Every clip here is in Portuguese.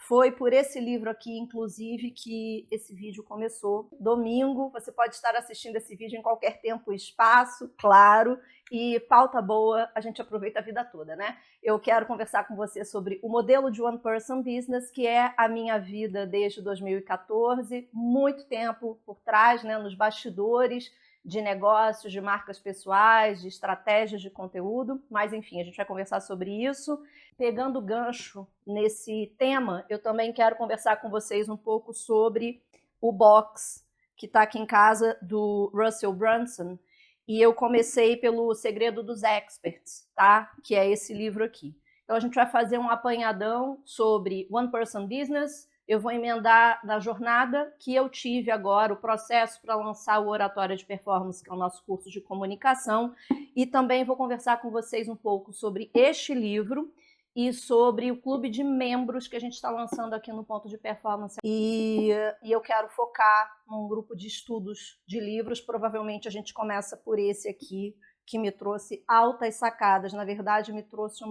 Foi por esse livro aqui, inclusive, que esse vídeo começou. Domingo, você pode estar assistindo esse vídeo em qualquer tempo e espaço, claro, e pauta boa, a gente aproveita a vida toda, né? Eu quero conversar com você sobre o modelo de One Person Business, que é a minha vida desde 2014, muito tempo por trás, né, nos bastidores de negócios, de marcas pessoais, de estratégias de conteúdo, mas enfim, a gente vai conversar sobre isso. Pegando gancho nesse tema, eu também quero conversar com vocês um pouco sobre o box que está aqui em casa do Russell Brunson, e eu comecei pelo Segredo dos Experts, tá? Que é esse livro aqui. Então a gente vai fazer um apanhadão sobre One Person Business. Eu vou emendar na jornada que eu tive agora, o processo para lançar o Oratória de Performance, que é o nosso curso de comunicação, e também vou conversar com vocês um pouco sobre este livro e sobre o clube de membros que a gente está lançando aqui no Ponto de Performance. E eu quero focar num grupo de estudos de livros, provavelmente a gente começa por esse aqui, que me trouxe altas sacadas, na verdade me trouxe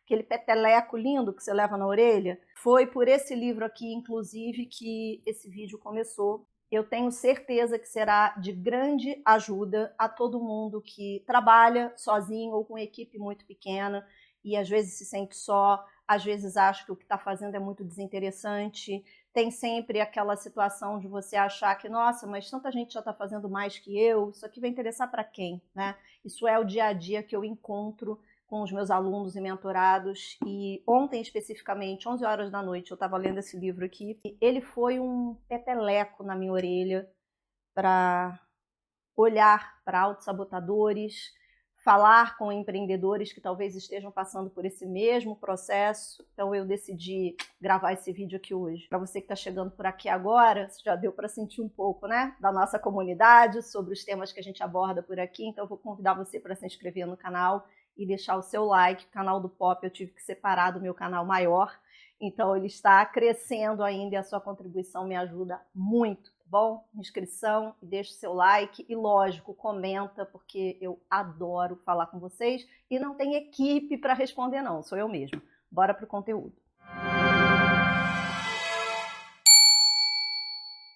aquele peteleco lindo que você leva na orelha. Foi por esse livro aqui, inclusive, que esse vídeo começou. Eu tenho certeza que será de grande ajuda a todo mundo que trabalha sozinho ou com equipe muito pequena e às vezes se sente só, às vezes acha que o que está fazendo é muito desinteressante. Tem sempre aquela situação de você achar que, nossa, mas tanta gente já está fazendo mais que eu, isso aqui vai interessar para quem, né? Isso é o dia a dia que eu encontro com os meus alunos e mentorados, e ontem especificamente, 11 horas da noite, eu estava lendo esse livro aqui, e ele foi um peteleco na minha orelha para olhar para autossabotadores, falar com empreendedores que talvez estejam passando por esse mesmo processo. Então eu decidi gravar esse vídeo aqui hoje. Para você que está chegando por aqui agora, já deu para sentir um pouco, né, da nossa comunidade, sobre os temas que a gente aborda por aqui. Então eu vou convidar você para se inscrever no canal e deixar o seu like. O canal do Pop eu tive que separar do meu canal maior, então ele está crescendo ainda e a sua contribuição me ajuda muito, tá bom? Inscrição, deixa o seu like e, lógico, comenta, porque eu adoro falar com vocês e não tem equipe para responder não, sou eu mesmo. Bora pro conteúdo.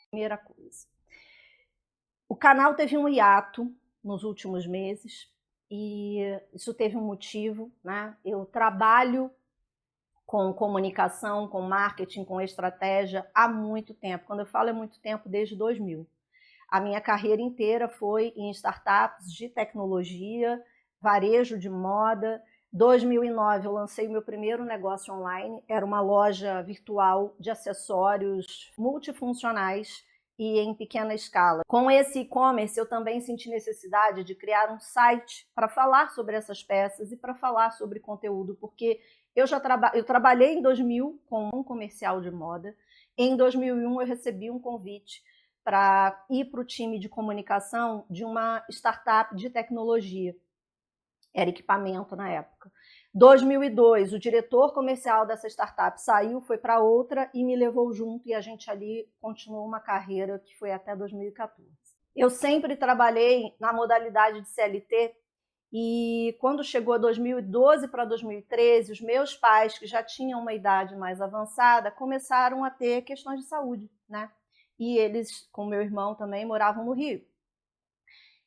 Primeira coisa, o canal teve um hiato nos últimos meses, e isso teve um motivo, né? Eu trabalho com comunicação, com marketing, com estratégia há muito tempo. Quando eu falo é muito tempo, desde 2000. A minha carreira inteira foi em startups de tecnologia, varejo de moda. 2009 eu lancei o meu primeiro negócio online, era uma loja virtual de acessórios multifuncionais e em pequena escala. Com esse e-commerce eu também senti necessidade de criar um site para falar sobre essas peças e para falar sobre conteúdo, porque eu trabalhei em 2000 com um comercial de moda. Em 2001 eu recebi um convite para ir para o time de comunicação de uma startup de tecnologia. Era equipamento na época. 2002, o diretor comercial dessa startup saiu, foi para outra e me levou junto, e a gente ali continuou uma carreira que foi até 2014. Eu sempre trabalhei na modalidade de CLT, e quando chegou 2012 para 2013, os meus pais, que já tinham uma idade mais avançada, começaram a ter questões de saúde, né? E eles, com meu irmão também, moravam no Rio.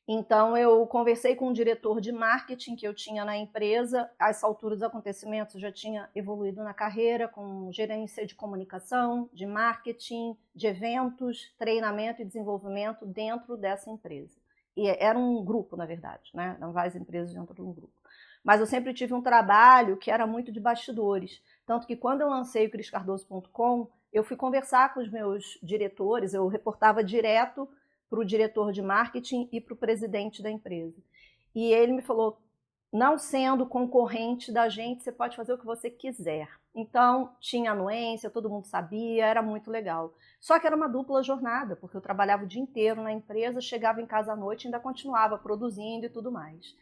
Então eu conversei com o diretor de marketing que eu tinha na empresa. A essa altura dos acontecimentos eu já tinha evoluído na carreira com gerência de comunicação, de marketing, de eventos, treinamento e desenvolvimento dentro dessa empresa. E era um grupo, na verdade, né? Eram várias empresas dentro de um grupo. Mas eu sempre tive um trabalho que era muito de bastidores. Tanto que quando eu lancei o criscardoso.com, eu fui conversar com os meus diretores, eu reportava direto para o diretor de marketing e para o presidente da empresa. E ele me falou, não sendo concorrente da gente, você pode fazer o que você quiser. Então, tinha anuência, todo mundo sabia, era muito legal. Só que era uma dupla jornada, porque eu trabalhava o dia inteiro na empresa, chegava em casa à noite e ainda continuava produzindo e tudo mais.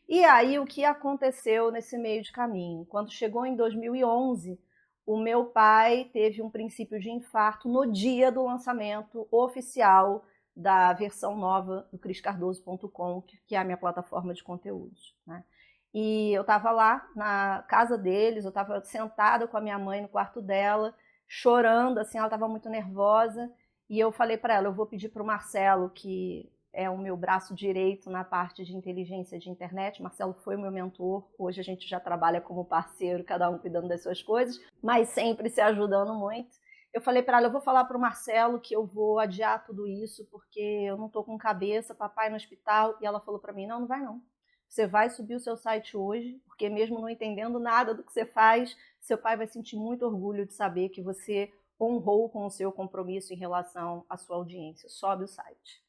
E aí, o que aconteceu nesse meio de caminho? Quando chegou em 2011, o meu pai teve um princípio de infarto no dia do lançamento oficial da versão nova do criscardoso.com, que é a minha plataforma de conteúdos, né? E eu estava lá na casa deles, eu estava sentada com a minha mãe no quarto dela, chorando, assim, ela estava muito nervosa, e eu falei para ela, eu vou pedir para o Marcelo, que é o meu braço direito na parte de inteligência de internet. Marcelo foi o meu mentor, hoje a gente já trabalha como parceiro, cada um cuidando das suas coisas, mas sempre se ajudando muito. Eu falei para ela, eu vou falar para o Marcelo que eu vou adiar tudo isso, porque eu não estou com cabeça, papai no hospital. E ela falou para mim, não vai não. Você vai subir o seu site hoje, porque mesmo não entendendo nada do que você faz, seu pai vai sentir muito orgulho de saber que você honrou com o seu compromisso em relação à sua audiência. Sobe o site.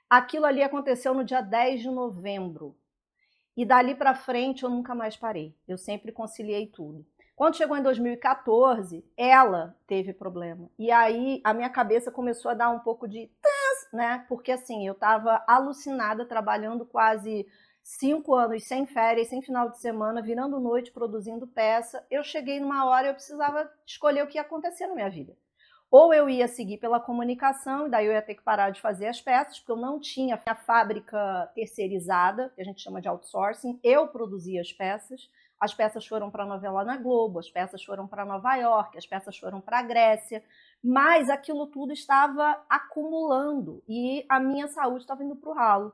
Aquilo ali aconteceu no dia 10 de novembro. E dali para frente eu nunca mais parei. Eu sempre conciliei tudo. Quando chegou em 2014, ela teve problema. E aí a minha cabeça começou a dar um pouco de né? Porque assim, eu estava alucinada, trabalhando quase 5 anos sem férias, sem final de semana, virando noite, produzindo peça. Eu cheguei numa hora e eu precisava escolher o que ia acontecer na minha vida. Ou eu ia seguir pela comunicação, e daí eu ia ter que parar de fazer as peças, porque eu não tinha a fábrica terceirizada, que a gente chama de outsourcing, eu produzia as peças foram para a novela na Globo, as peças foram para Nova York, as peças foram para a Grécia, mas aquilo tudo estava acumulando e a minha saúde estava indo para o ralo.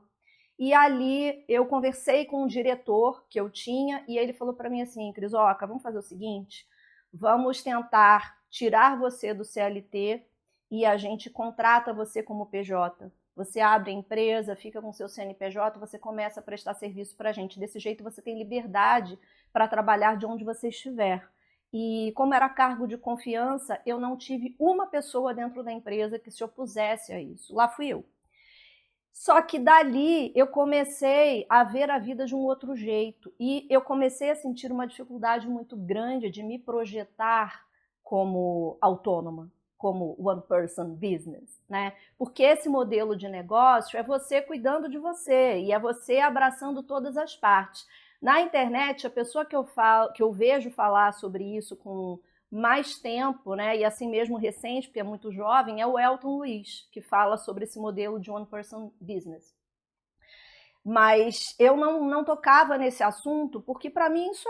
E ali eu conversei com um diretor que eu tinha e ele falou para mim assim, Crisoca, vamos fazer o seguinte, vamos tentar tirar você do CLT e a gente contrata você como PJ. Você abre a empresa, fica com seu CNPJ, você começa a prestar serviço para a gente. Desse jeito você tem liberdade para trabalhar de onde você estiver. E como era cargo de confiança, eu não tive uma pessoa dentro da empresa que se opusesse a isso. Lá fui eu. Só que dali eu comecei a ver a vida de um outro jeito e eu comecei a sentir uma dificuldade muito grande de me projetar como autônoma, como one person business, né? Porque esse modelo de negócio é você cuidando de você e é você abraçando todas as partes. Na internet, a pessoa que eu vejo falar sobre isso com mais tempo, né, e assim mesmo recente, porque é muito jovem, é o Elton Luiz, que fala sobre esse modelo de one person business. Mas eu não tocava nesse assunto, porque para mim isso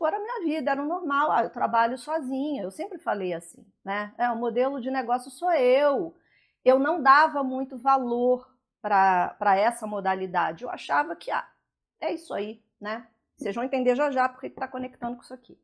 era minha vida, era o normal, eu trabalho sozinha, eu sempre falei assim, né? O modelo de negócio sou eu. Eu não dava muito valor para essa modalidade, eu achava que é isso aí, né? Vocês vão entender já porque está conectando com isso aqui.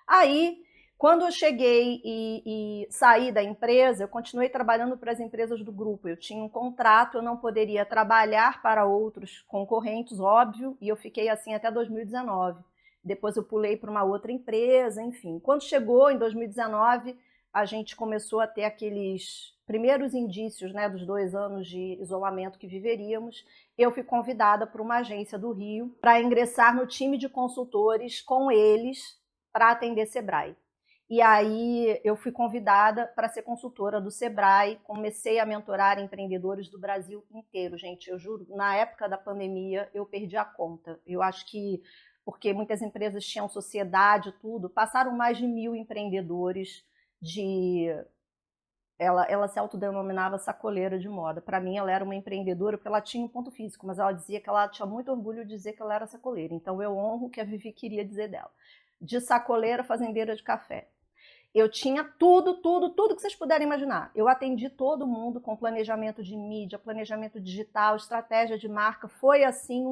Aí, quando eu cheguei e saí da empresa, eu continuei trabalhando para as empresas do grupo. Eu tinha um contrato, eu não poderia trabalhar para outros concorrentes, óbvio, e eu fiquei assim até 2019. Depois eu pulei para uma outra empresa, enfim. Quando chegou em 2019, a gente começou a ter aqueles primeiros indícios, né, dos 2 anos de isolamento que viveríamos. Eu fui convidada por uma agência do Rio para ingressar no time de consultores com eles para atender Sebrae. E aí eu fui convidada para ser consultora do Sebrae, comecei a mentorar empreendedores do Brasil inteiro, gente, eu juro, na época da pandemia eu perdi a conta. Eu acho que, porque muitas empresas tinham sociedade, tudo, passaram mais de 1.000 empreendedores Ela se autodenominava sacoleira de moda. Para mim, ela era uma empreendedora porque ela tinha um ponto físico, mas ela dizia que ela tinha muito orgulho de dizer que ela era sacoleira. Então, eu honro o que a Vivi queria dizer dela. De sacoleira, fazendeira de café. Eu tinha tudo que vocês puderem imaginar. Eu atendi todo mundo com planejamento de mídia, planejamento digital, estratégia de marca. Foi, assim,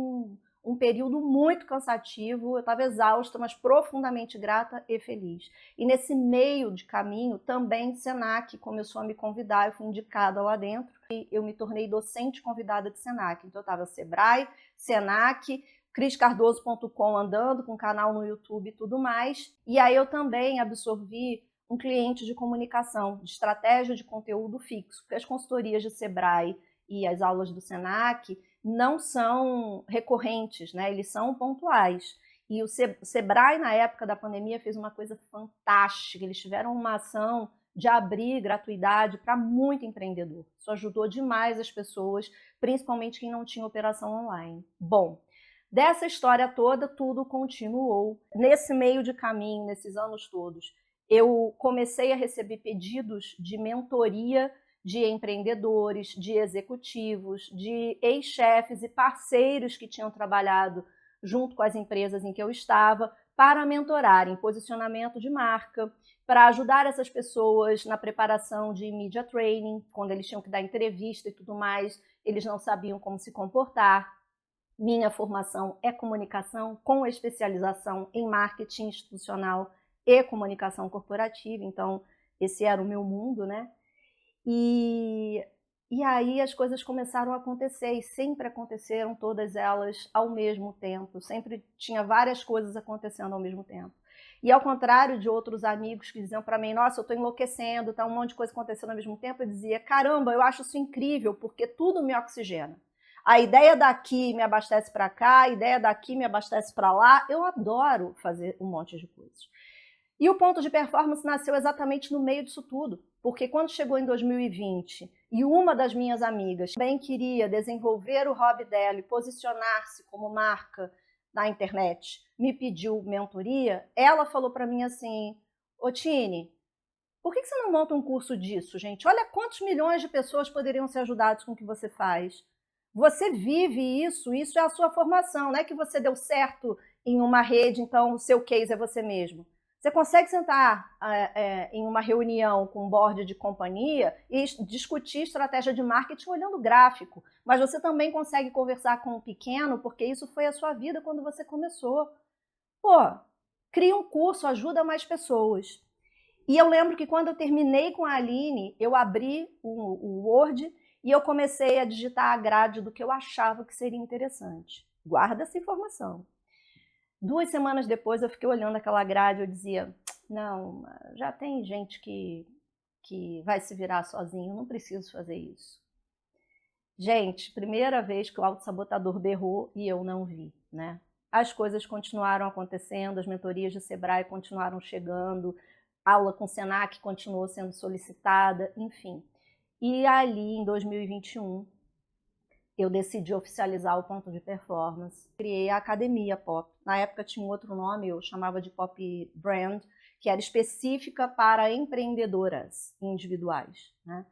um período muito cansativo, eu estava exausta, mas profundamente grata e feliz. E nesse meio de caminho, também Senac começou a me convidar, eu fui indicada lá dentro, e eu me tornei docente convidada de Senac. Então eu estava Sebrae, Senac, criscardoso.com andando, com canal no YouTube e tudo mais. E aí eu também absorvi um cliente de comunicação, de estratégia de conteúdo fixo, porque as consultorias de Sebrae e as aulas do Senac não são recorrentes, né? Eles são pontuais. E o Sebrae, na época da pandemia, fez uma coisa fantástica. Eles tiveram uma ação de abrir gratuidade para muito empreendedor. Isso ajudou demais as pessoas, principalmente quem não tinha operação online. Bom, dessa história toda, tudo continuou. Nesse meio de caminho, nesses anos todos, eu comecei a receber pedidos de mentoria de empreendedores, de executivos, de ex-chefes e parceiros que tinham trabalhado junto com as empresas em que eu estava, para mentorar em posicionamento de marca, para ajudar essas pessoas na preparação de media training, quando eles tinham que dar entrevista e tudo mais, eles não sabiam como se comportar. Minha formação é comunicação, com especialização em marketing institucional e comunicação corporativa, então esse era o meu mundo, né? E aí as coisas começaram a acontecer, e sempre aconteceram todas elas ao mesmo tempo, sempre tinha várias coisas acontecendo ao mesmo tempo. E ao contrário de outros amigos que diziam para mim, nossa, eu estou enlouquecendo, tá um monte de coisa acontecendo ao mesmo tempo, eu dizia, caramba, eu acho isso incrível, porque tudo me oxigena. A ideia daqui me abastece para cá, a ideia daqui me abastece para lá, eu adoro fazer um monte de coisas. E o ponto de performance nasceu exatamente no meio disso tudo, porque quando chegou em 2020 e uma das minhas amigas também queria desenvolver o hobby dela e posicionar-se como marca na internet, me pediu mentoria, ela falou para mim assim, ô Tini, por que você não monta um curso disso, gente? Olha quantos milhões de pessoas poderiam ser ajudadas com o que você faz. Você vive isso, isso é a sua formação, não é que você deu certo em uma rede, então o seu case é você mesmo. Você consegue sentar em uma reunião com um board de companhia e discutir estratégia de marketing olhando o gráfico, mas você também consegue conversar com o pequeno, porque isso foi a sua vida quando você começou. Pô, cria um curso, ajuda mais pessoas. E eu lembro que quando eu terminei com a Aline, eu abri o Word e eu comecei a digitar a grade do que eu achava que seria interessante. Guarda essa informação. 2 semanas depois eu fiquei olhando aquela grade e eu dizia, não, já tem gente que vai se virar sozinho, não preciso fazer isso. Gente, primeira vez que o autossabotador berrou e eu não vi, né? As coisas continuaram acontecendo, as mentorias de Sebrae continuaram chegando, aula com o Senac continuou sendo solicitada, enfim. E ali, em 2021, eu decidi oficializar o ponto de performance. Criei a Academia Pop. Na época tinha um outro nome, eu chamava de Pop Brand, que era específica para empreendedoras individuais, né?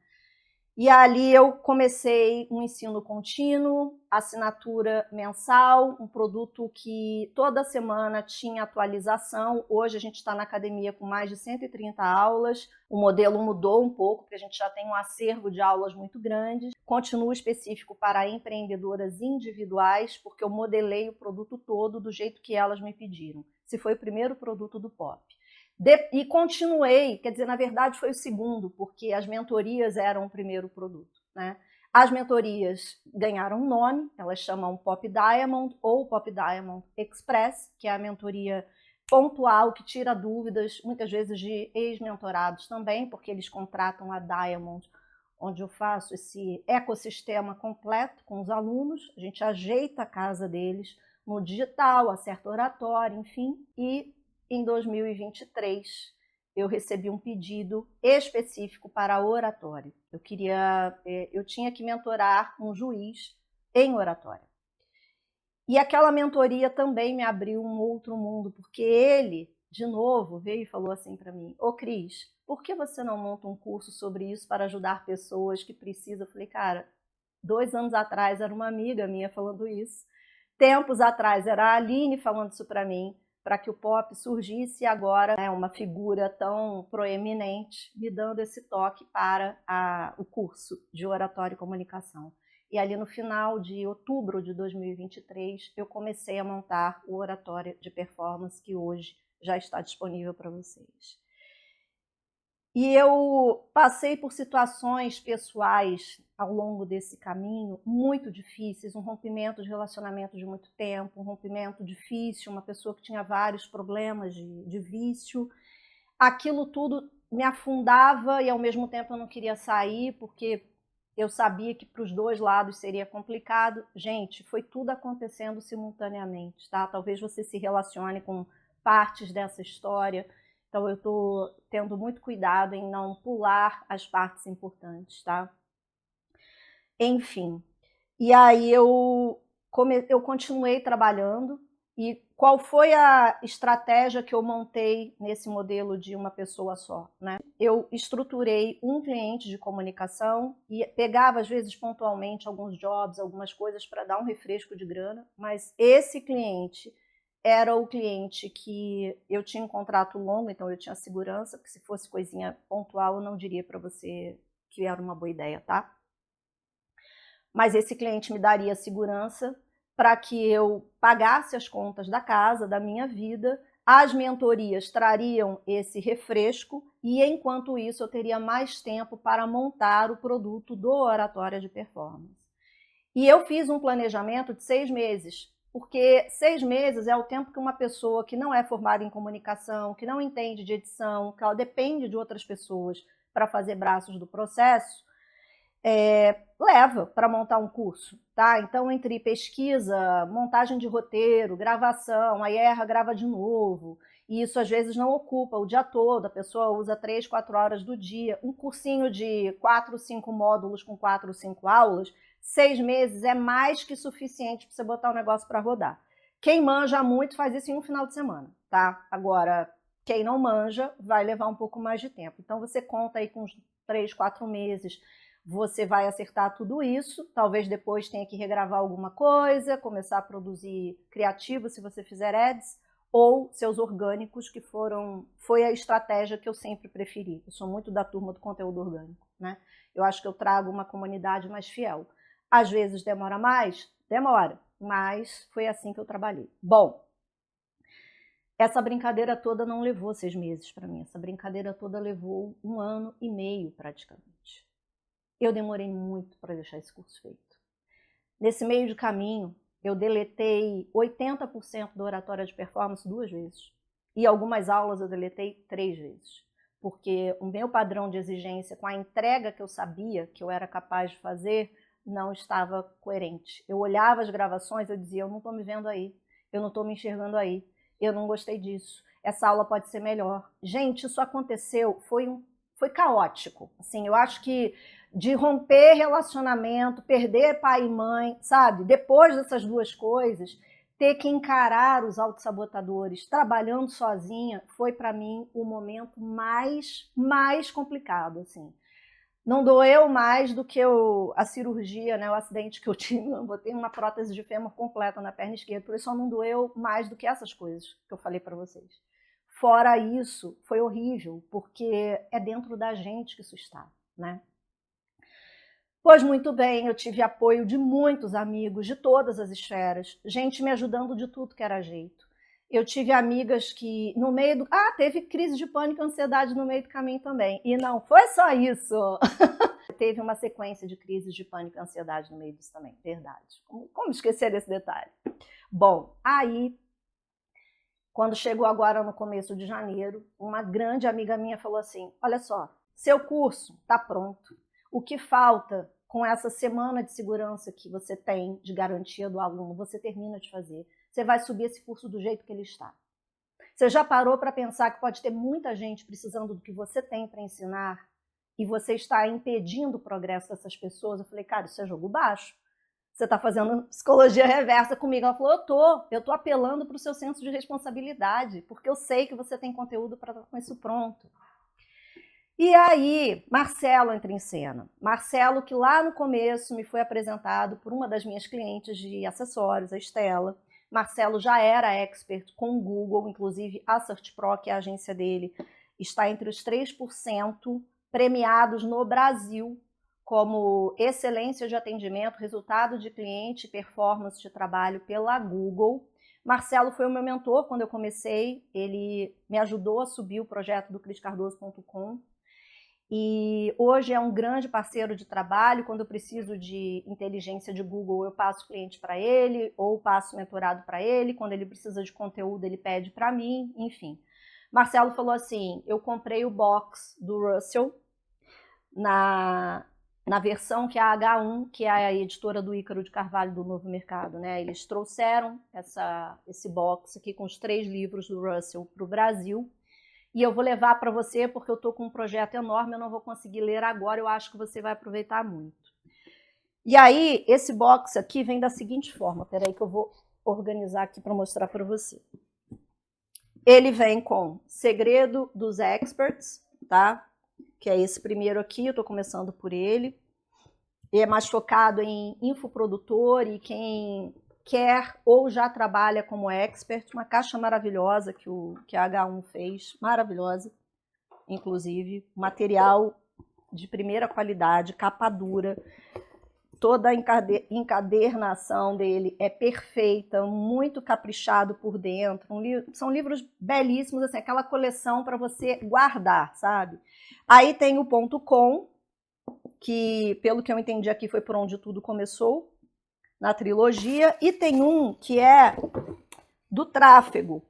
E ali eu comecei um ensino contínuo, assinatura mensal, um produto que toda semana tinha atualização. Hoje a gente está na academia com mais de 130 aulas. O modelo mudou um pouco, porque a gente já tem um acervo de aulas muito grande. Continua específico para empreendedoras individuais, porque eu modelei o produto todo do jeito que elas me pediram. Esse foi o primeiro produto do Pop. E continuei, quer dizer, na verdade foi o segundo, porque as mentorias eram o primeiro produto, né? As mentorias ganharam um nome, elas chamam Pop Diamond ou Pop Diamond Express, que é a mentoria pontual que tira dúvidas, muitas vezes de ex-mentorados também, porque eles contratam a Diamond, onde eu faço esse ecossistema completo com os alunos, a gente ajeita a casa deles no digital, acerta oratório, enfim, e em 2023, eu recebi um pedido específico para oratório. Eu tinha que mentorar um juiz em oratório. E aquela mentoria também me abriu um outro mundo, porque ele, de novo, veio e falou assim para mim, ô Cris, por que você não monta um curso sobre isso para ajudar pessoas que precisam? Eu falei, cara, 2 anos atrás era uma amiga minha falando isso, tempos atrás era a Aline falando isso para mim, para que o Pop surgisse, e agora é uma figura tão proeminente me dando esse toque para o curso de oratório e comunicação. E ali no final de outubro de 2023, eu comecei a montar o oratório de performance que hoje já está disponível para vocês. E eu passei por situações pessoais ao longo desse caminho muito difíceis, um rompimento de relacionamento de muito tempo, um rompimento difícil, uma pessoa que tinha vários problemas de vício. Aquilo tudo me afundava e ao mesmo tempo eu não queria sair, porque eu sabia que para os dois lados seria complicado. Gente, foi tudo acontecendo simultaneamente, tá? Talvez você se relacione com partes dessa história. Então eu estou tendo muito cuidado em não pular as partes importantes, tá? Enfim, e aí eu continuei trabalhando. E qual foi a estratégia que eu montei nesse modelo de uma pessoa só, né? Eu estruturei um cliente de comunicação e pegava, às vezes, pontualmente, alguns jobs, algumas coisas para dar um refresco de grana, mas esse cliente era o cliente que eu tinha um contrato longo, então eu tinha segurança, porque se fosse coisinha pontual, eu não diria para você que era uma boa ideia, tá? Mas esse cliente me daria segurança para que eu pagasse as contas da casa, da minha vida, as mentorias trariam esse refresco e, enquanto isso, eu teria mais tempo para montar o produto do Oratória de Performance. E eu fiz um planejamento de 6 meses, porque 6 meses é o tempo que uma pessoa que não é formada em comunicação, que não entende de edição, que ela depende de outras pessoas para fazer braços do processo, leva para montar um curso, tá? Então, entre pesquisa, montagem de roteiro, gravação, aí erra, grava de novo, e isso às vezes não ocupa o dia todo, a pessoa usa 3, 4 horas do dia, um cursinho de 4, 5 módulos com 4, 5 aulas, 6 meses é mais que suficiente para você botar o negócio para rodar. Quem manja muito faz isso em um final de semana, tá? Agora, quem não manja vai levar um pouco mais de tempo. Então, você conta aí com uns 3, 4 meses, você vai acertar tudo isso, talvez depois tenha que regravar alguma coisa, começar a produzir criativo se você fizer ads, ou seus orgânicos, que foi a estratégia que eu sempre preferi. Eu sou muito da turma do conteúdo orgânico, né? Eu acho que eu trago uma comunidade mais fiel. Às vezes demora mais? Demora, mas foi assim que eu trabalhei. Bom, essa brincadeira toda não levou 6 meses para mim, essa brincadeira toda levou 1 ano e meio praticamente. Eu demorei muito para deixar esse curso feito. Nesse meio de caminho, eu deletei 80% da Oratória de Performance 2 vezes. E algumas aulas eu deletei 3 vezes. Porque o meu padrão de exigência com a entrega que eu sabia que eu era capaz de fazer não estava coerente. Eu olhava as gravações e eu dizia, eu não estou me vendo aí, eu não estou me enxergando aí, eu não gostei disso, essa aula pode ser melhor. Gente, isso aconteceu, foi caótico. Assim, eu acho que de romper relacionamento, perder pai e mãe, sabe? Depois dessas duas coisas, ter que encarar os autossabotadores trabalhando sozinha foi para mim o momento mais complicado, assim. Não doeu mais do que a cirurgia, né, o acidente que eu tive. Eu botei uma prótese de fêmur completa na perna esquerda, por isso só não doeu mais do que essas coisas que eu falei para vocês. Fora isso, foi horrível, porque é dentro da gente que isso está, né? Pois muito bem, eu tive apoio de muitos amigos, de todas as esferas, gente me ajudando de tudo que era jeito. Eu tive amigas que no meio do... teve crise de pânico e ansiedade no meio do caminho também. E não foi só isso. Teve uma sequência de crises de pânico e ansiedade no meio disso também, verdade. Como esquecer desse detalhe? Bom, aí, quando chegou agora no começo de janeiro, uma grande amiga minha falou assim, olha só, seu curso está pronto. O que falta com essa semana de segurança que você tem de garantia do aluno, você termina de fazer. Você vai subir esse curso do jeito que ele está. Você já parou para pensar que pode ter muita gente precisando do que você tem para ensinar e você está impedindo o progresso dessas pessoas? Eu falei, cara, isso é jogo baixo. Você está fazendo psicologia reversa comigo. Ela falou, eu tô apelando para o seu senso de responsabilidade, porque eu sei que você tem conteúdo para estar com isso pronto. E aí, Marcelo entra em cena. Marcelo, que lá no começo me foi apresentado por uma das minhas clientes de acessórios, a Estela. Marcelo já era expert com o Google, inclusive a SearchPro, que é a agência dele, está entre os 3% premiados no Brasil como excelência de atendimento, resultado de cliente e performance de trabalho pela Google. Marcelo foi o meu mentor quando eu comecei, ele me ajudou a subir o projeto do criscardoso.com. E hoje é um grande parceiro de trabalho. Quando eu preciso de inteligência de Google, eu passo cliente para ele, ou passo mentorado para ele. Quando ele precisa de conteúdo, ele pede para mim, enfim. Marcelo falou assim, eu comprei o box do Russell na versão que é a H1, que é a editora do Ícaro de Carvalho do Novo Mercado, né? Eles trouxeram esse box aqui com os 3 livros do Russell para o Brasil. E eu vou levar para você porque eu estou com um projeto enorme, eu não vou conseguir ler agora, eu acho que você vai aproveitar muito. E aí, esse box aqui vem da seguinte forma, peraí que eu vou organizar aqui para mostrar para você. Ele vem com Segredo dos Experts, tá? Que é esse primeiro aqui, eu estou começando por ele. Ele é mais focado em infoprodutor e quem quer ou já trabalha como expert, uma caixa maravilhosa que a H1 fez, maravilhosa, inclusive, material de primeira qualidade, capa dura, toda a encadernação dele é perfeita, muito caprichado por dentro. São livros belíssimos, assim, aquela coleção para você guardar, sabe? Aí tem o .com, que, pelo que eu entendi aqui, foi por onde tudo começou, na trilogia, e tem um que é do tráfego,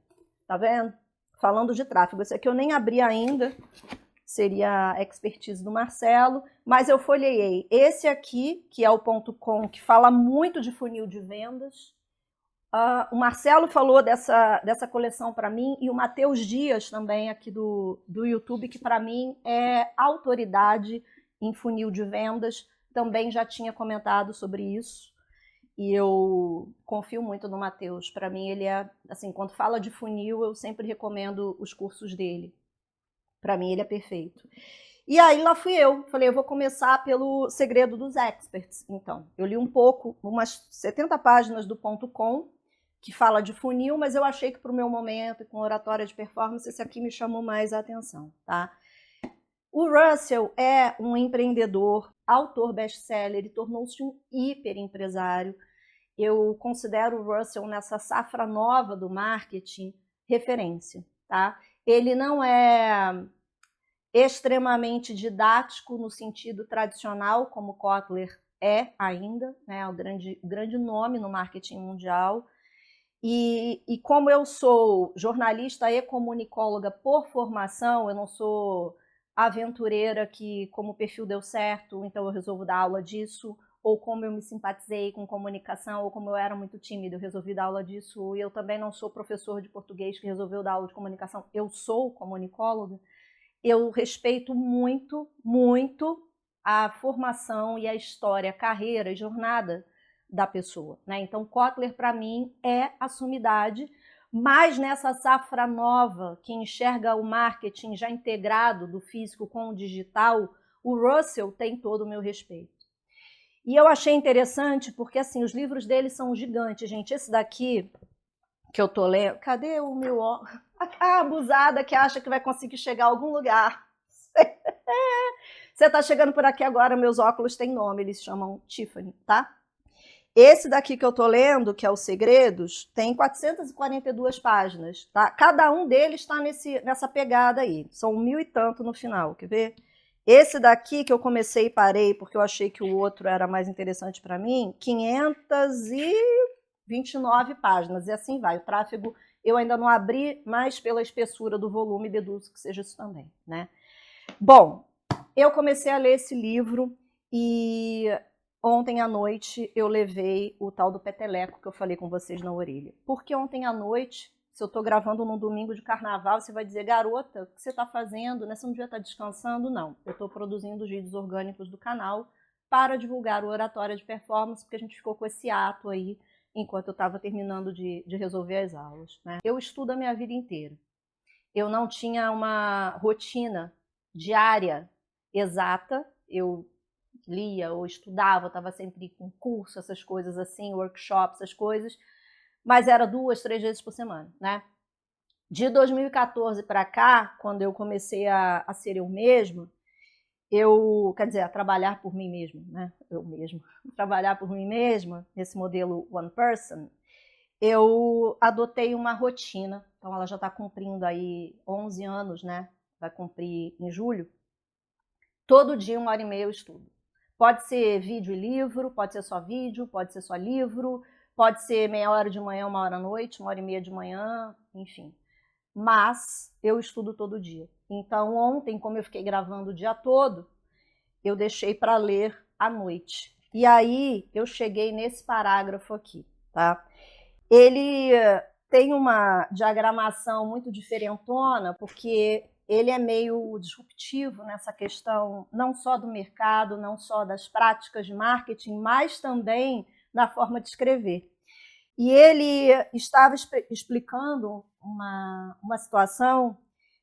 tá vendo? Falando de tráfego, esse aqui eu nem abri ainda, seria a expertise do Marcelo, mas eu folheiei esse aqui, que é o .com, que fala muito de funil de vendas. O Marcelo falou dessa coleção para mim, e o Matheus Dias também, aqui do YouTube, que para mim é autoridade em funil de vendas, também já tinha comentado sobre isso. E eu confio muito no Matheus. Para mim, ele é, assim, quando fala de funil, eu sempre recomendo os cursos dele. Para mim, ele é perfeito. E aí, lá fui eu. Falei, eu vou começar pelo Segredo dos Experts. Então, eu li um pouco, umas 70 páginas do .com, que fala de funil, mas eu achei que para o meu momento, com oratória de performance, esse aqui me chamou mais a atenção, tá? O Russell é um empreendedor, autor best-seller, ele tornou-se um hiperempresário. Eu considero o Russell, nessa safra nova do marketing, referência, tá? Ele não é extremamente didático no sentido tradicional, como Kotler é ainda, né? O grande nome no marketing mundial. E como eu sou jornalista e comunicóloga por formação, eu não sou aventureira que, como o perfil deu certo, então eu resolvo dar aula disso, ou como eu me simpatizei com comunicação, ou como eu era muito tímida, eu resolvi dar aula disso, e eu também não sou professor de português que resolveu dar aula de comunicação, eu sou comunicóloga. Eu respeito muito, muito a formação e a história, a carreira e jornada da pessoa, né? Então, Kotler, para mim, é a sumidade, mas nessa safra nova, que enxerga o marketing já integrado do físico com o digital, o Russell tem todo o meu respeito. E eu achei interessante porque, assim, os livros dele são gigantes, gente. Esse daqui, que eu tô lendo... Cadê o meu... A abusada que acha que vai conseguir chegar a algum lugar. Você tá chegando por aqui agora, meus óculos têm nome, eles chamam Tiffany, tá? Esse daqui que eu tô lendo, que é o Segredos, tem 442 páginas, tá? Cada um deles está nessa pegada aí. São 1000 e tanto no final, quer ver? Esse daqui que eu comecei e parei, porque eu achei que o outro era mais interessante para mim, 529 páginas, e assim vai. O tráfego eu ainda não abri, mas pela espessura do volume deduzo que seja isso também, né? Bom, eu comecei a ler esse livro e... Ontem à noite eu levei o tal do peteleco que eu falei com vocês na orelha. Porque ontem à noite, se eu estou gravando num domingo de carnaval, você vai dizer, garota, o que você está fazendo? Você não devia estar descansando? Não, eu estou produzindo os vídeos orgânicos do canal para divulgar o Oratória de Performance, porque a gente ficou com esse ato aí enquanto eu estava terminando de resolver as aulas, né? Eu estudo a minha vida inteira. Eu não tinha uma rotina diária exata, eu lia ou estudava, estava sempre com curso, essas coisas assim, workshops, essas coisas, mas era 2, 3 vezes por semana, né? De 2014 para cá, quando eu comecei a ser eu mesma, quer dizer, a trabalhar por mim mesma, né? Eu mesma, trabalhar por mim mesma, nesse modelo one person, eu adotei uma rotina, então ela já está cumprindo aí 11 anos, né? Vai cumprir em julho. Todo dia, 1h30 eu estudo. Pode ser vídeo e livro, pode ser só vídeo, pode ser só livro, pode ser meia hora de manhã, 1 hora à noite, 1h30 de manhã, enfim. Mas eu estudo todo dia. Então ontem, como eu fiquei gravando o dia todo, eu deixei para ler à noite. E aí eu cheguei nesse parágrafo aqui, tá? Ele tem uma diagramação muito diferentona, porque ele é meio disruptivo nessa questão, não só do mercado, não só das práticas de marketing, mas também na forma de escrever. E ele estava explicando uma situação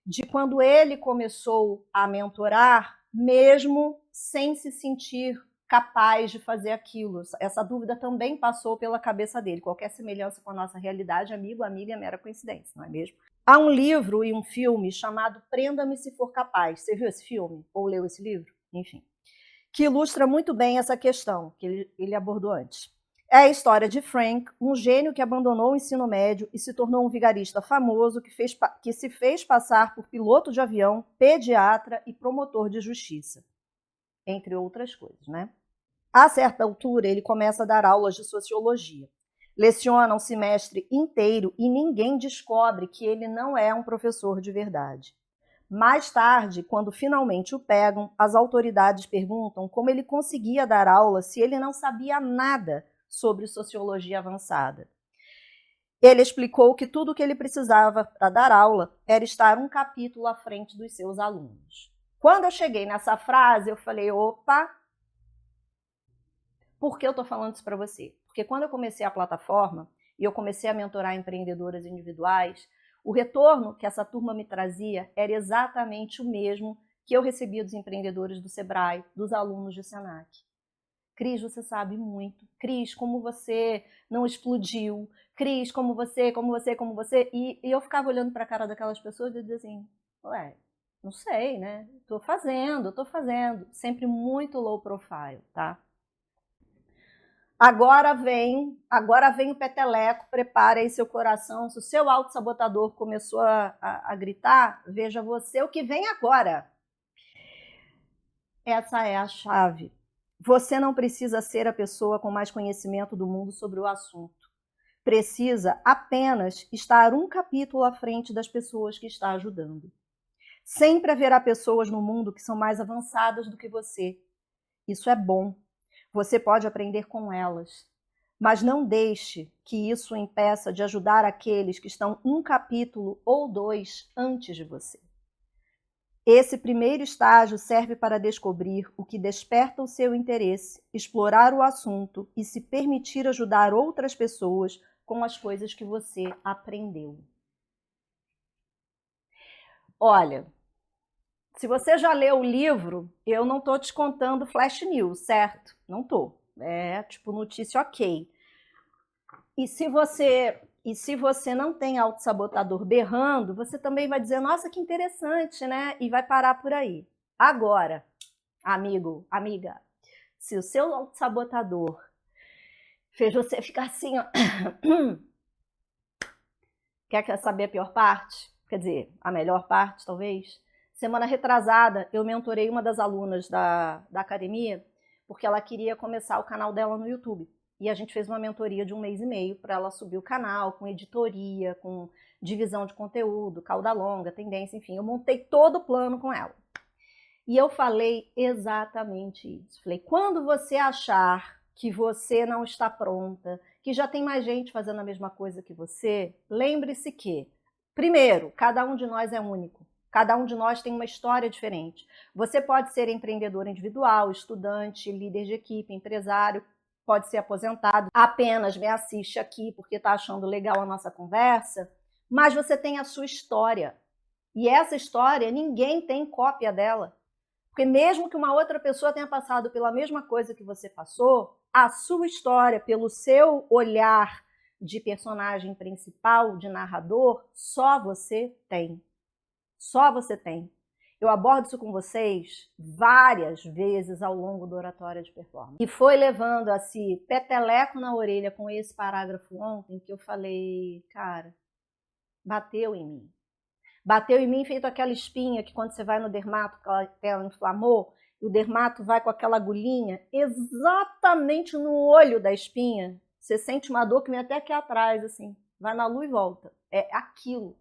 de quando ele começou a mentorar, mesmo sem se sentir capaz de fazer aquilo. Essa dúvida também passou pela cabeça dele. Qualquer semelhança com a nossa realidade, amigo, amiga, é mera coincidência, não é mesmo? Há um livro e um filme chamado Prenda-me se for capaz. Você viu esse filme? Ou leu esse livro? Enfim. Que ilustra muito bem essa questão que ele abordou antes. É a história de Frank, um gênio que abandonou o ensino médio e se tornou um vigarista famoso que se fez passar por piloto de avião, pediatra e promotor de justiça, entre outras coisas, né? A certa altura, ele começa a dar aulas de sociologia. Leciona um semestre inteiro e ninguém descobre que ele não é um professor de verdade. Mais tarde, quando finalmente o pegam, as autoridades perguntam como ele conseguia dar aula se ele não sabia nada sobre sociologia avançada. Ele explicou que tudo o que ele precisava para dar aula era estar um capítulo à frente dos seus alunos. Quando eu cheguei nessa frase, eu falei, opa, por que eu estou falando isso para você? Porque quando eu comecei a plataforma e eu comecei a mentorar empreendedoras individuais, o retorno que essa turma me trazia era exatamente o mesmo que eu recebia dos empreendedores do Sebrae, dos alunos de Senac. Cris, você sabe muito. Cris, como você não explodiu. Cris, como você. E eu ficava olhando para a cara daquelas pessoas e dizia assim, ué, não sei, né? Tô fazendo. Sempre muito low profile, tá? Agora vem o peteleco, prepare aí seu coração. Se o seu autossabotador começou a gritar, veja você o que vem agora. Essa é a chave. Você não precisa ser a pessoa com mais conhecimento do mundo sobre o assunto. Precisa apenas estar um capítulo à frente das pessoas que está ajudando. Sempre haverá pessoas no mundo que são mais avançadas do que você. Isso é bom. Você pode aprender com elas. Mas não deixe que isso o impeça de ajudar aqueles que estão um capítulo ou dois antes de você. Esse primeiro estágio serve para descobrir o que desperta o seu interesse, explorar o assunto e se permitir ajudar outras pessoas com as coisas que você aprendeu. Olha, se você já leu o livro, eu não estou te contando flash news, certo? Não estou. É tipo notícia ok. E se você não tem autossabotador berrando, você também vai dizer, nossa, que interessante, né? E vai parar por aí. Agora, amigo, amiga, se o seu autossabotador fez você ficar assim, ó, quer saber a pior parte? Quer dizer, a melhor parte, talvez? Semana retrasada, eu mentorei uma das alunas da academia, porque ela queria começar o canal dela no YouTube. E a gente fez uma mentoria de 1 mês e meio para ela subir o canal, com editoria, com divisão de conteúdo, cauda longa, tendência, enfim. Eu montei todo o plano com ela. E eu falei exatamente isso. Falei, quando você achar que você não está pronta, que já tem mais gente fazendo a mesma coisa que você, lembre-se que, primeiro, cada um de nós é único. Cada um de nós tem uma história diferente. Você pode ser empreendedor individual, estudante, líder de equipe, empresário, pode ser aposentado, apenas me assiste aqui porque está achando legal a nossa conversa, mas você tem a sua história. E essa história, ninguém tem cópia dela. Porque mesmo que uma outra pessoa tenha passado pela mesma coisa que você passou, a sua história, pelo seu olhar de personagem principal, de narrador, só você tem. Só você tem. Eu abordo isso com vocês várias vezes ao longo do Oratória de Performance. E foi levando assim, peteleco na orelha com esse parágrafo ontem que eu falei, cara, bateu em mim. Bateu em mim feito aquela espinha que quando você vai no dermato, ela inflamou, e o dermato vai com aquela agulhinha exatamente no olho da espinha. Você sente uma dor que vem até aqui atrás, assim, vai na lua e volta. É aquilo.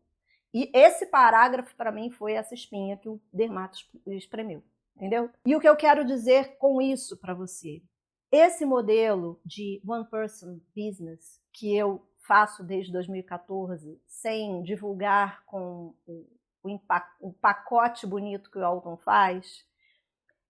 E esse parágrafo, para mim, foi essa espinha que o dermato espremeu, entendeu? E o que eu quero dizer com isso para você? Esse modelo de one person business que eu faço desde 2014, sem divulgar com o pacote bonito que o Alton faz,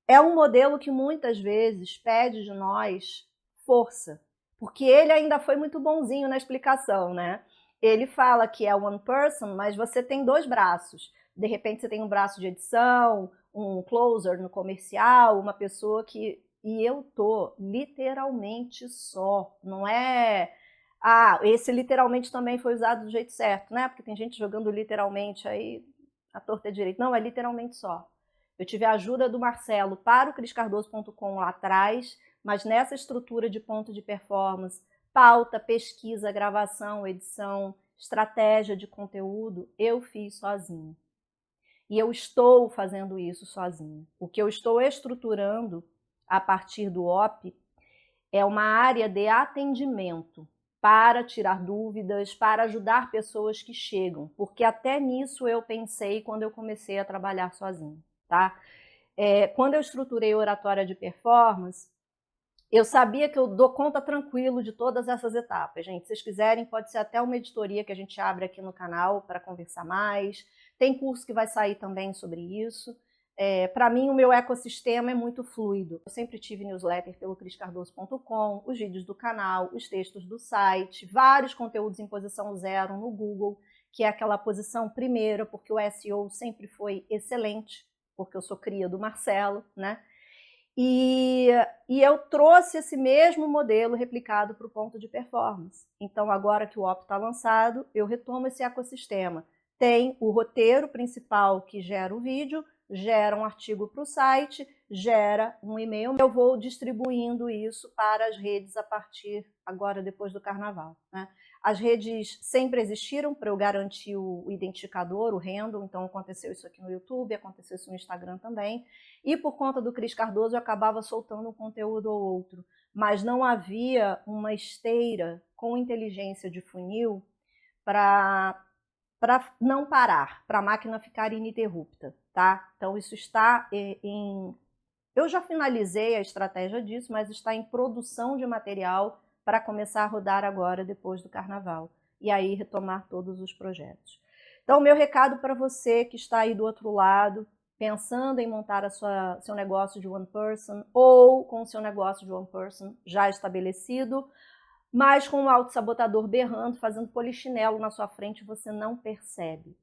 é um modelo que muitas vezes pede de nós força, porque ele ainda foi muito bonzinho na explicação, né? Ele fala que é one person, mas você tem 2 braços. De repente você tem um braço de edição, um closer no comercial, uma pessoa que E eu tô literalmente só. Não é... esse literalmente também foi usado do jeito certo, né? Porque tem gente jogando literalmente aí à torta e direito. Não, é literalmente só. Eu tive a ajuda do Marcelo para o criscardoso.com lá atrás, mas nessa estrutura de ponto de performance, pauta, pesquisa, gravação, edição, estratégia de conteúdo, eu fiz sozinho. E eu estou fazendo isso sozinho. O que eu estou estruturando a partir do OP é uma área de atendimento para tirar dúvidas, para ajudar pessoas que chegam, porque até nisso eu pensei quando eu comecei a trabalhar sozinho, tá? Quando eu estruturei a oratória de performance, eu sabia que eu dou conta tranquilo de todas essas etapas, gente. Se vocês quiserem, pode ser até uma editoria que a gente abre aqui no canal para conversar mais. Tem curso que vai sair também sobre isso. Para mim, o meu ecossistema é muito fluido. Eu sempre tive newsletter pelo criscardoso.com, os vídeos do canal, os textos do site, vários conteúdos em posição 0 no Google, que é aquela posição primeira, porque o SEO sempre foi excelente, porque eu sou cria do Marcelo, né? E eu trouxe esse mesmo modelo replicado para o ponto de performance. Então, agora que o OP está lançado, eu retomo esse ecossistema. Tem o roteiro principal que gera o vídeo, gera um artigo para o site, gera um e-mail. Eu vou distribuindo isso para as redes a partir agora, depois do carnaval, né? As redes sempre existiram para eu garantir o identificador, o handle, então aconteceu isso aqui no YouTube, aconteceu isso no Instagram também. E por conta do Cris Cardoso eu acabava soltando um conteúdo ou outro, mas não havia uma esteira com inteligência de funil para não parar, para a máquina ficar ininterrupta, tá? Então isso está em... Eu já finalizei a estratégia disso, mas está em produção de material para começar a rodar agora, depois do carnaval. E aí retomar todos os projetos. Então, o meu recado para você que está aí do outro lado, pensando em montar seu negócio de one person, ou com o seu negócio de one person já estabelecido, mas com o autossabotador berrando, fazendo polichinelo na sua frente, você não percebe.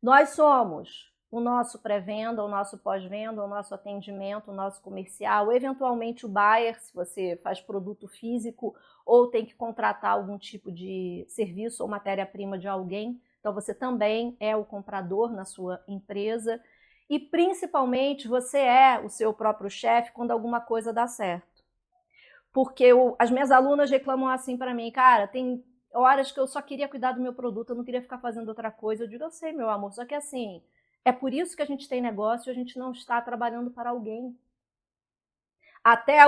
Nós somos o nosso pré-venda, o nosso pós-venda, o nosso atendimento, o nosso comercial, eventualmente o buyer, se você faz produto físico ou tem que contratar algum tipo de serviço ou matéria-prima de alguém, então você também é o comprador na sua empresa e principalmente você é o seu próprio chefe quando alguma coisa dá certo. Porque as minhas alunas reclamam assim para mim, cara, tem horas que eu só queria cuidar do meu produto, eu não queria ficar fazendo outra coisa. Eu digo, eu sei, meu amor, só que assim, é por isso que a gente tem negócio e a gente não está trabalhando para alguém. Até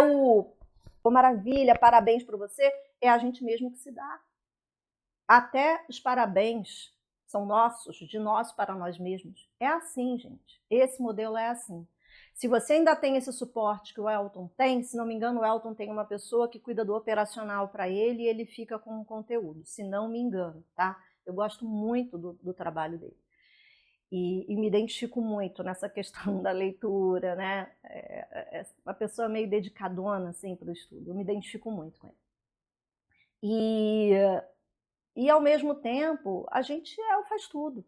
maravilha, parabéns para você, é a gente mesmo que se dá. Até os parabéns são nossos, de nós para nós mesmos. É assim, gente. Esse modelo é assim. Se você ainda tem esse suporte que o Elton tem, se não me engano, o Elton tem uma pessoa que cuida do operacional para ele e ele fica com o conteúdo, se não me engano, tá? Eu gosto muito do trabalho dele. E me identifico muito nessa questão da leitura, né? É uma pessoa meio dedicadona, assim, para o estudo. Eu me identifico muito com ele. E ao mesmo tempo, a gente faz tudo.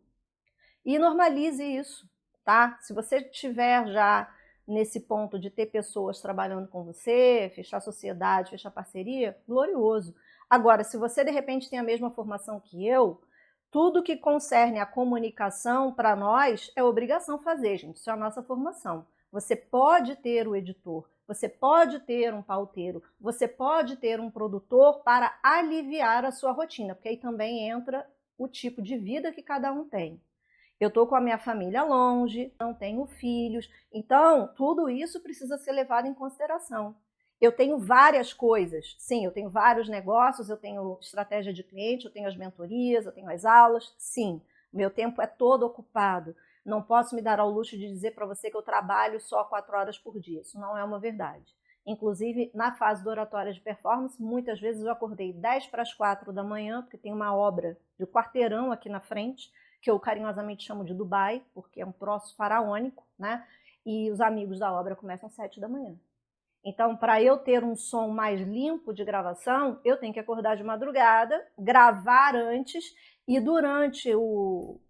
E normalize isso, tá? Se você estiver já nesse ponto de ter pessoas trabalhando com você, fechar sociedade, fechar parceria, glorioso. Agora, se você de repente tem a mesma formação que eu, tudo que concerne a comunicação para nós é obrigação fazer, gente. Isso é a nossa formação. Você pode ter o editor, você pode ter um pauteiro, você pode ter um produtor para aliviar a sua rotina, porque aí também entra o tipo de vida que cada um tem. Eu estou com a minha família longe, não tenho filhos, então tudo isso precisa ser levado em consideração. Eu tenho várias coisas, sim, eu tenho vários negócios, eu tenho estratégia de cliente, eu tenho as mentorias, eu tenho as aulas, sim, meu tempo é todo ocupado. Não posso me dar ao luxo de dizer para você que eu trabalho só 4 horas por dia, isso não é uma verdade. Inclusive, na fase do oratória de performance, muitas vezes eu acordei 10 para as 4 da manhã, porque tem uma obra de quarteirão aqui na frente, que eu carinhosamente chamo de Dubai, porque é um troço faraônico, né? E os amigos da obra começam às 7 da manhã. Então, para eu ter um som mais limpo de gravação, eu tenho que acordar de madrugada, gravar antes e durante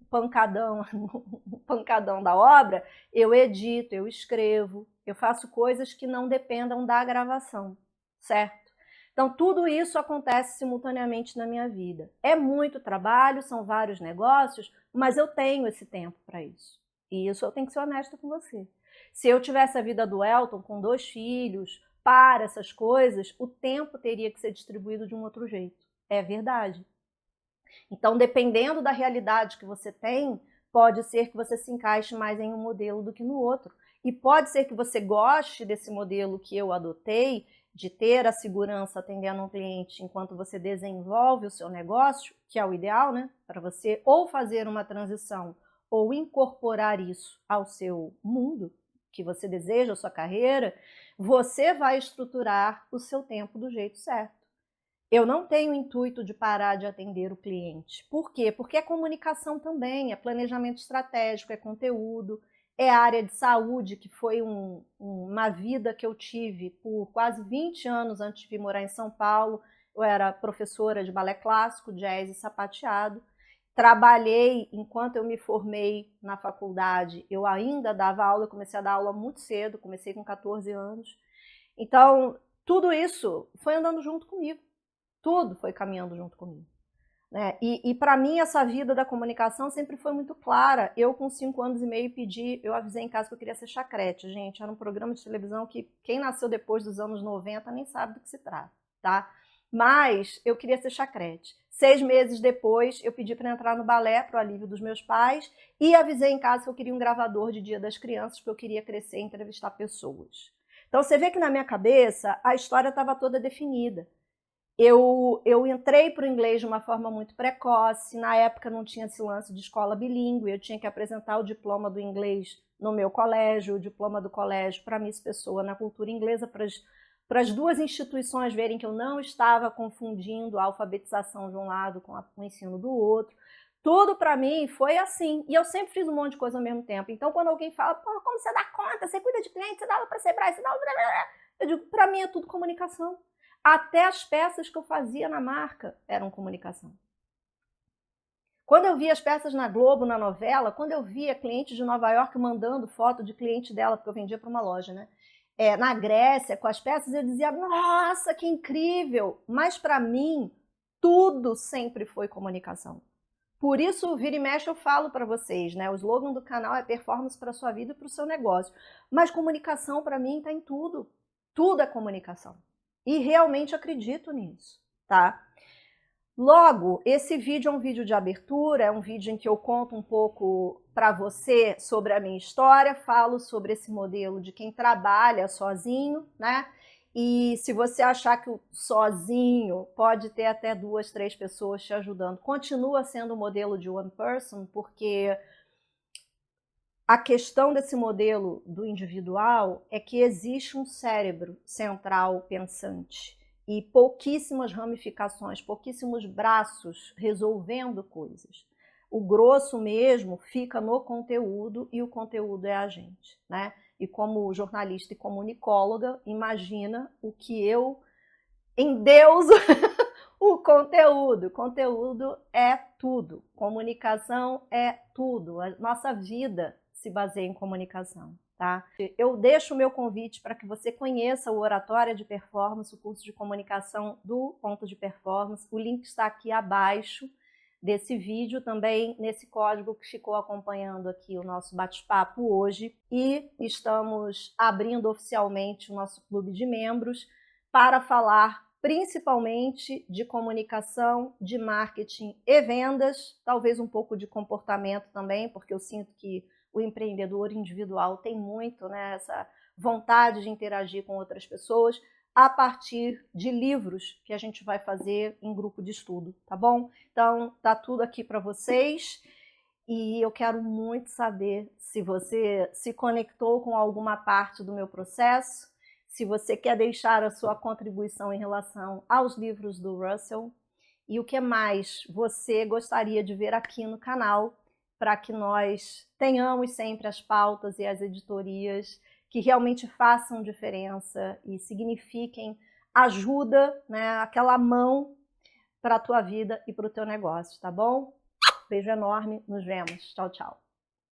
pancadão, no pancadão da obra, eu edito, eu escrevo, eu faço coisas que não dependam da gravação, certo? Então, tudo isso acontece simultaneamente na minha vida. É muito trabalho, são vários negócios, mas eu tenho esse tempo para isso. E isso eu tenho que ser honesta com você. Se eu tivesse a vida do Elton, com 2 filhos, para essas coisas, o tempo teria que ser distribuído de um outro jeito. É verdade. Então, dependendo da realidade que você tem, pode ser que você se encaixe mais em um modelo do que no outro. E pode ser que você goste desse modelo que eu adotei, de ter a segurança atendendo um cliente enquanto você desenvolve o seu negócio, que é o ideal, né? Para você ou fazer uma transição ou incorporar isso ao seu mundo que você deseja, a sua carreira, você vai estruturar o seu tempo do jeito certo. Eu não tenho o intuito de parar de atender o cliente. Por quê? Porque é comunicação também, é planejamento estratégico, é conteúdo, é área de saúde, que foi uma vida que eu tive por quase 20 anos antes de vir morar em São Paulo. Eu era professora de balé clássico, jazz e sapateado. Trabalhei, enquanto eu me formei na faculdade, eu ainda dava aula, eu comecei a dar aula muito cedo, comecei com 14 anos. Então, tudo isso foi andando junto comigo. Tudo foi caminhando junto comigo. Né? E para mim, essa vida da comunicação sempre foi muito clara. Eu, com 5 anos e meio, eu avisei em casa que eu queria ser chacrete, gente. Era um programa de televisão que quem nasceu depois dos anos 90 nem sabe do que se trata, tá? Mas eu queria ser chacrete. 6 meses depois, eu pedi para entrar no balé, para o alívio dos meus pais, e avisei em casa que eu queria um gravador de Dia das Crianças, porque eu queria crescer e entrevistar pessoas. Então, você vê que na minha cabeça, a história estava toda definida. Eu entrei para o inglês de uma forma muito precoce, na época não tinha esse lance de escola bilíngue, eu tinha que apresentar o diploma do inglês no meu colégio, o diploma do colégio para Miss Pessoa na cultura inglesa, para as 2 instituições verem que eu não estava confundindo a alfabetização de um lado com o ensino do outro. Tudo para mim foi assim, e eu sempre fiz um monte de coisa ao mesmo tempo. Então, quando alguém fala, pô, como você dá conta, você cuida de cliente, você dá aula para Sebrae, você dá aula... Eu digo, para mim é tudo comunicação. Até as peças que eu fazia na marca eram comunicação. Quando eu via as peças na Globo, na novela, quando eu via cliente de Nova York mandando foto de cliente dela, porque eu vendia para uma loja, né? Na Grécia, com as peças, eu dizia, nossa, que incrível! Mas para mim, tudo sempre foi comunicação. Por isso, vira e mexe, eu falo para vocês, né? O slogan do canal é performance para a sua vida e para o seu negócio. Mas comunicação, para mim, está em tudo. Tudo é comunicação. E realmente acredito nisso, tá? Logo, esse vídeo é um vídeo de abertura, é um vídeo em que eu conto um pouco para você sobre a minha história, falo sobre esse modelo de quem trabalha sozinho, né? E se você achar que o sozinho pode ter até 2, 3 pessoas te ajudando, continua sendo o modelo de one person, porque a questão desse modelo do individual é que existe um cérebro central pensante e pouquíssimas ramificações, pouquíssimos braços resolvendo coisas. O grosso mesmo fica no conteúdo e o conteúdo é a gente, né? E como jornalista e comunicóloga, imagina o que eu endeuso o conteúdo. Conteúdo é tudo. Comunicação é tudo. A nossa vida se baseia em comunicação, tá? Eu deixo o meu convite para que você conheça o Oratória de Performance, o curso de comunicação do Ponto de Performance. O link está aqui abaixo desse vídeo, também nesse código que ficou acompanhando aqui o nosso bate-papo hoje. E estamos abrindo oficialmente o nosso clube de membros para falar principalmente de comunicação, de marketing e vendas, talvez um pouco de comportamento também, porque eu sinto que o empreendedor individual tem muito, né, essa vontade de interagir com outras pessoas, a partir de livros que a gente vai fazer em grupo de estudo, tá bom? Então, tá tudo aqui para vocês e eu quero muito saber se você se conectou com alguma parte do meu processo, se você quer deixar a sua contribuição em relação aos livros do Russell e o que mais você gostaria de ver aqui no canal para que nós tenhamos sempre as pautas e as editorias que realmente façam diferença e signifiquem ajuda, né, aquela mão para a tua vida e para o teu negócio, tá bom? Beijo enorme, nos vemos. Tchau, tchau.